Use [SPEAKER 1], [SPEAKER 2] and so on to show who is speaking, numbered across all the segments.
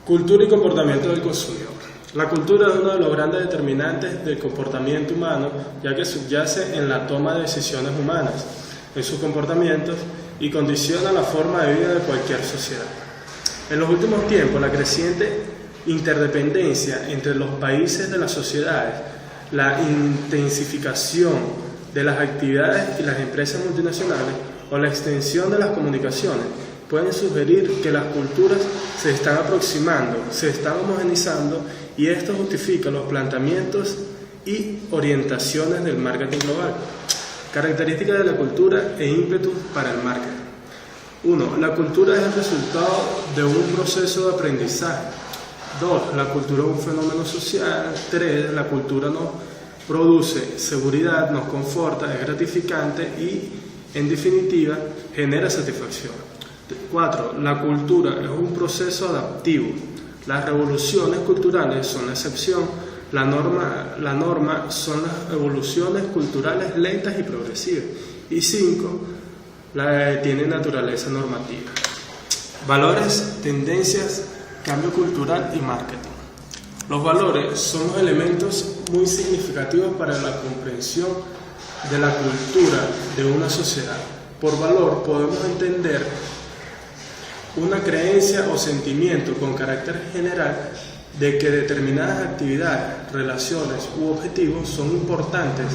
[SPEAKER 1] Cultura y comportamiento del consumidor. La cultura es uno de los grandes determinantes del comportamiento humano, ya que subyace en la toma de decisiones humanas, en sus comportamientos y condiciona la forma de vida de cualquier sociedad. En los últimos tiempos, la creciente interdependencia entre los países de las sociedades, la intensificación de las actividades y las empresas multinacionales o la extensión de las comunicaciones pueden sugerir que las culturas se están aproximando, se están homogeneizando y esto justifica los planteamientos y orientaciones del marketing global. Características de la cultura e ímpetus para el marketing. 1. La cultura es el resultado de un proceso de aprendizaje. 2. La cultura es un fenómeno social. 3. La cultura nos produce seguridad, nos conforta, es gratificante y, en definitiva, genera satisfacción. 4. La cultura es un proceso adaptivo. Las revoluciones culturales son la excepción. La norma son las evoluciones culturales lentas y progresivas. Y 5. Tiene naturaleza normativa. Valores, tendencias, cambio cultural y marketing. Los valores son los elementos muy significativos para la comprensión de la cultura de una sociedad. Por valor podemos entender una creencia o sentimiento con carácter general de que determinadas actividades, relaciones u objetivos son importantes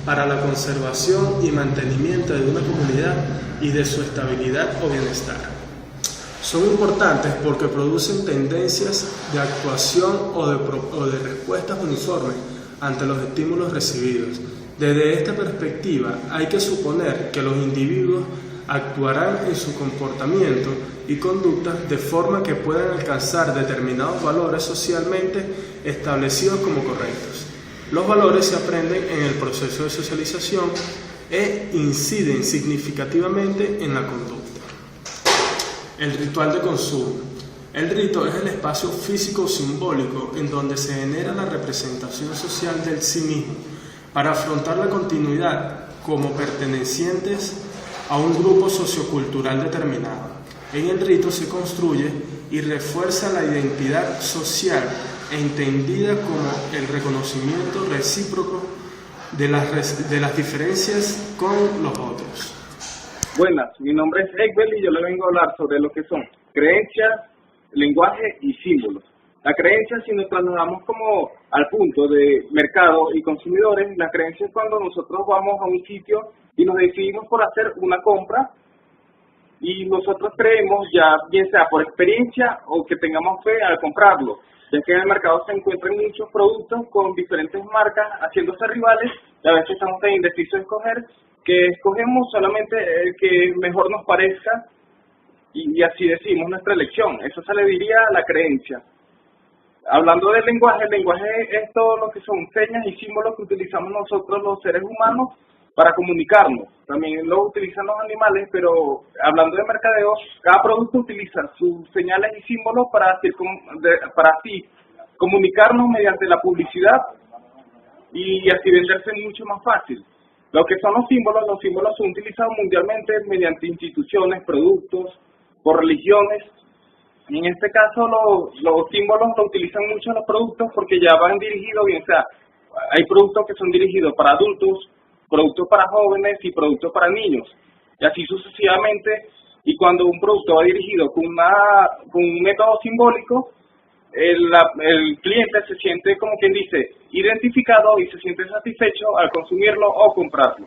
[SPEAKER 1] para la conservación y mantenimiento de una comunidad y de su estabilidad o bienestar. Son importantes porque producen tendencias de actuación o de respuestas uniformes ante los estímulos recibidos. Desde esta perspectiva, hay que suponer que los individuos actuarán en su comportamiento y conducta de forma que puedan alcanzar determinados valores socialmente establecidos como correctos. Los valores se aprenden en el proceso de socialización e inciden significativamente en la conducta. El ritual de consumo. El rito es el espacio físico o simbólico en donde se genera la representación social del sí mismo para afrontar la continuidad como pertenecientes a un grupo sociocultural determinado. En el rito se construye y refuerza la identidad social entendida como el reconocimiento recíproco de las diferencias con los otros.
[SPEAKER 2] Buenas, mi nombre es Ekbel y yo le vengo a hablar sobre lo que son creencias, lenguaje y símbolos. La creencia, si nos trasladamos como al punto de mercado y consumidores, la creencia es cuando nosotros vamos a un sitio y nos decidimos por hacer una compra y nosotros creemos, ya bien sea por experiencia o que tengamos fe al comprarlo, ya que en el mercado se encuentran muchos productos con diferentes marcas haciéndose rivales y a veces estamos tan indecisos de escoger que escogemos solamente el que mejor nos parezca y así decidimos nuestra elección. Eso se le diría la creencia. Hablando del lenguaje, el lenguaje es todo lo que son señas y símbolos que utilizamos nosotros los seres humanos para comunicarnos. También lo utilizan los animales, pero hablando de mercadeo, cada producto utiliza sus señales y símbolos para así comunicarnos mediante la publicidad y así venderse mucho más fácil. Lo que son los símbolos son utilizados mundialmente mediante instituciones, productos, por religiones. Y en este caso los símbolos lo utilizan mucho los productos porque ya van dirigidos, bien sea, hay productos que son dirigidos para adultos, productos para jóvenes y productos para niños, y así sucesivamente. Y cuando un producto va dirigido con un método simbólico, el cliente se siente, como quien dice, identificado y se siente satisfecho al consumirlo o comprarlo.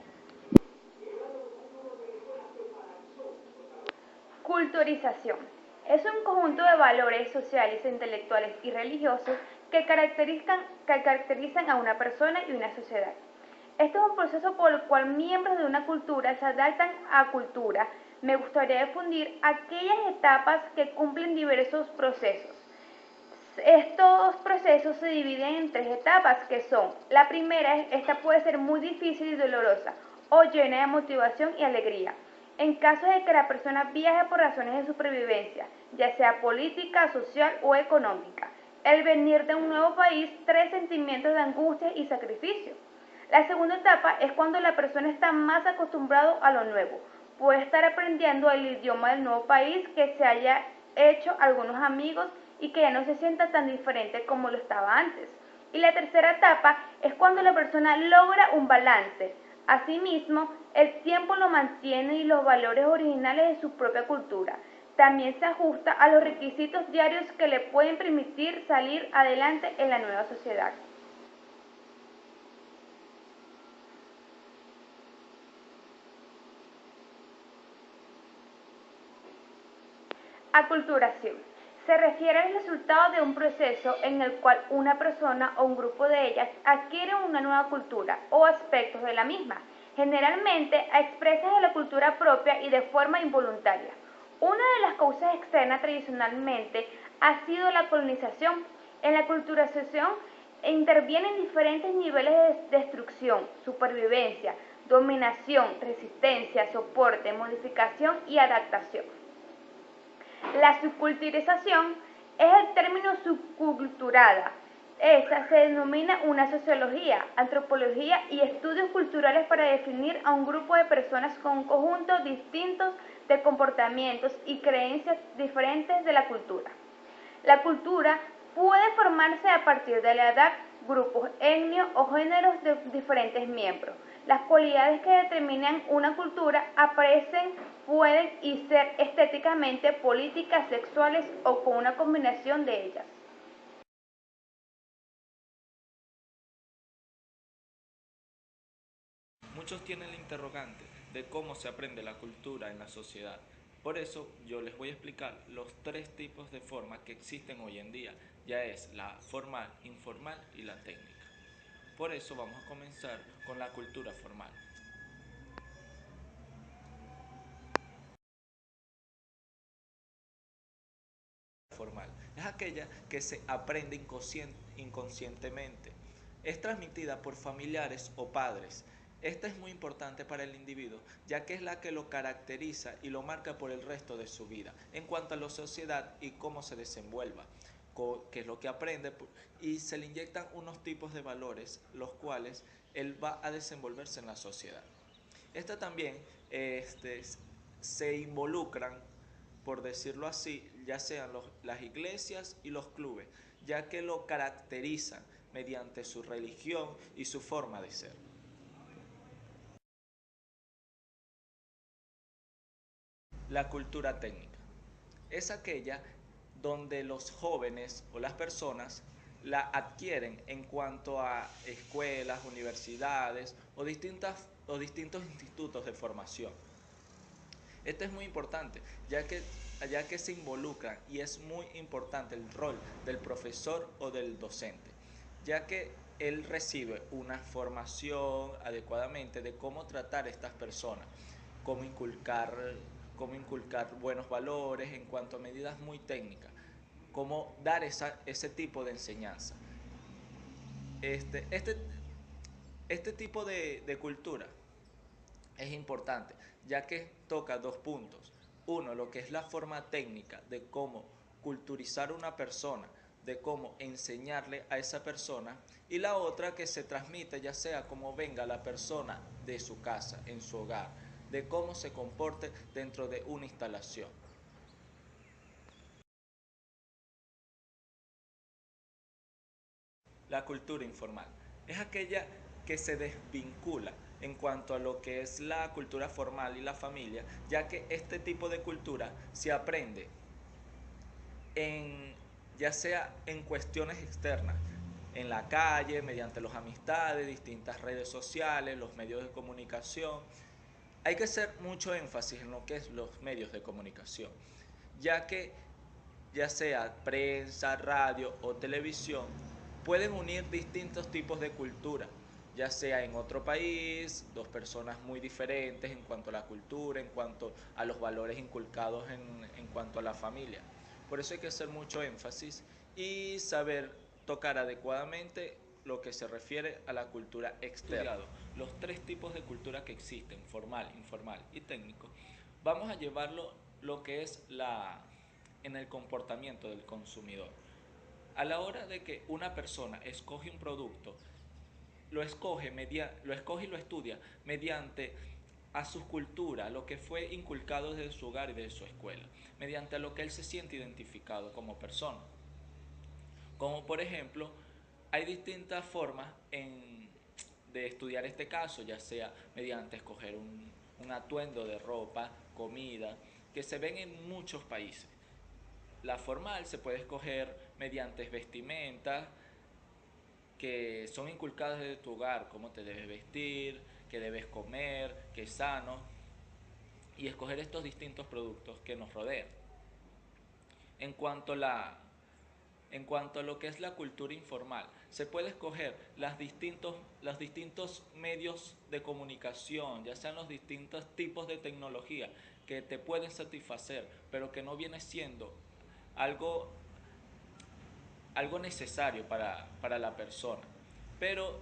[SPEAKER 3] Culturización. Es un conjunto de valores sociales, intelectuales y religiosos que caracterizan a una persona y una sociedad. Este es un proceso por el cual miembros de una cultura se adaptan a cultura. Me gustaría difundir aquellas etapas que cumplen diversos procesos. Estos procesos se dividen en 3 etapas que son: la primera, esta puede ser muy difícil y dolorosa o llena de motivación y alegría. En caso de que la persona viaje por razones de supervivencia, ya sea política, social o económica. El venir de un nuevo país trae sentimientos de angustia y sacrificio. La segunda etapa es cuando la persona está más acostumbrado a lo nuevo. Puede estar aprendiendo el idioma del nuevo país, que se haya hecho algunos amigos y que ya no se sienta tan diferente como lo estaba antes. Y la tercera etapa es cuando la persona logra un balance. Asimismo, el tiempo lo mantiene y los valores originales de su propia cultura. También se ajusta a los requisitos diarios que le pueden permitir salir adelante en la nueva sociedad. Aculturación. Se refiere al resultado de un proceso en el cual una persona o un grupo de ellas adquiere una nueva cultura o aspectos de la misma, generalmente a expensas de la cultura propia y de forma involuntaria. Una de las causas externas tradicionalmente ha sido la colonización. En la aculturación intervienen diferentes niveles de destrucción, supervivencia, dominación, resistencia, soporte, modificación y adaptación. La subculturización es el término subculturada. Esta se denomina una sociología, antropología y estudios culturales para definir a un grupo de personas con un conjunto distintos de comportamientos y creencias diferentes de la cultura. La cultura puede formarse a partir de la edad, grupos étnicos o géneros de diferentes miembros. Las cualidades que determinan una cultura aparecen, pueden y ser estéticamente, políticas, sexuales o con una combinación de ellas.
[SPEAKER 4] Muchos tienen el interrogante de cómo se aprende la cultura en la sociedad. Por eso yo les voy a explicar los tres tipos de formas que existen hoy en día, ya es la formal, informal y la técnica. Por eso vamos a comenzar con la cultura formal. Formal es aquella que se aprende inconscientemente. Es transmitida por familiares o padres. Esta es muy importante para el individuo, ya que es la que lo caracteriza y lo marca por el resto de su vida, en cuanto a la sociedad y cómo se desenvuelva, qué es lo que aprende, y se le inyectan unos tipos de valores, los cuales él va a desenvolverse en la sociedad. Esta también se involucran, por decirlo así, ya sean las iglesias y los clubes, ya que lo caracterizan mediante su religión y su forma de ser. La cultura técnica es aquella donde los jóvenes o las personas la adquieren en cuanto a escuelas, universidades o distintos institutos de formación. Esto es muy importante, ya que se involucran y es muy importante el rol del profesor o del docente, ya que él recibe una formación adecuadamente de cómo tratar a estas personas, cómo inculcar buenos valores en cuanto a medidas muy técnicas, cómo dar ese tipo de enseñanza. Este tipo de cultura es importante, ya que toca dos puntos. Uno, lo que es la forma técnica de cómo culturizar a una persona, de cómo enseñarle a esa persona, y la otra que se transmite ya sea como venga la persona de su casa, en su hogar, de cómo se comporte dentro de una instalación. La cultura informal es aquella que se desvincula en cuanto a lo que es la cultura formal y la familia, ya que este tipo de cultura se aprende ya sea en cuestiones externas, en la calle, mediante las amistades, distintas redes sociales, los medios de comunicación. Hay que hacer mucho énfasis en lo que es los medios de comunicación, ya que ya sea prensa, radio o televisión, pueden unir distintos tipos de cultura, ya sea en otro país, dos personas muy diferentes en cuanto a la cultura, en cuanto a los valores inculcados en cuanto a la familia. Por eso hay que hacer mucho énfasis y saber tocar adecuadamente lo que se refiere a la cultura externa. Los tres tipos de cultura que existen, formal, informal y técnico, vamos a llevarlo lo que es en el comportamiento del consumidor. A la hora de que una persona escoge un producto, lo escoge y lo estudia mediante a su cultura, lo que fue inculcado desde su hogar y desde su escuela, mediante lo que él se siente identificado como persona. Como por ejemplo, hay distintas formas de estudiar este caso, ya sea mediante escoger un atuendo de ropa, comida, que se ven en muchos países. La formal se puede escoger mediante vestimentas que son inculcadas desde tu hogar, cómo te debes vestir, qué debes comer, qué es sano, y escoger estos distintos productos que nos rodean. En cuanto a lo que es la cultura informal, se puede escoger los distintos medios de comunicación, ya sean los distintos tipos de tecnología que te pueden satisfacer, pero que no viene siendo algo, algo necesario para la persona. Pero,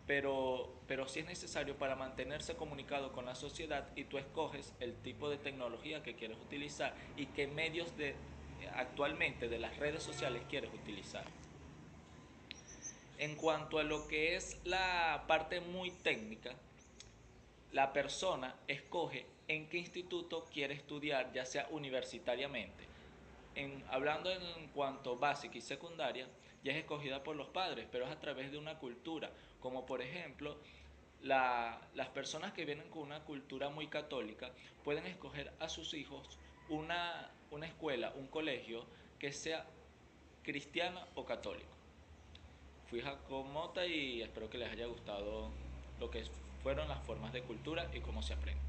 [SPEAKER 4] pero sí es necesario para mantenerse comunicado con la sociedad, y tú escoges el tipo de tecnología que quieres utilizar y qué medios actualmente de las redes sociales quieres utilizar. En cuanto a lo que es la parte muy técnica, la persona escoge en qué instituto quiere estudiar, ya sea universitariamente. Hablando en cuanto básica y secundaria, ya es escogida por los padres, pero es a través de una cultura, como por ejemplo las personas que vienen con una cultura muy católica pueden escoger a sus hijos una escuela, un colegio que sea cristiana o católico. Fui Jacob Mota y espero que les haya gustado lo que fueron las formas de cultura y cómo se aprende.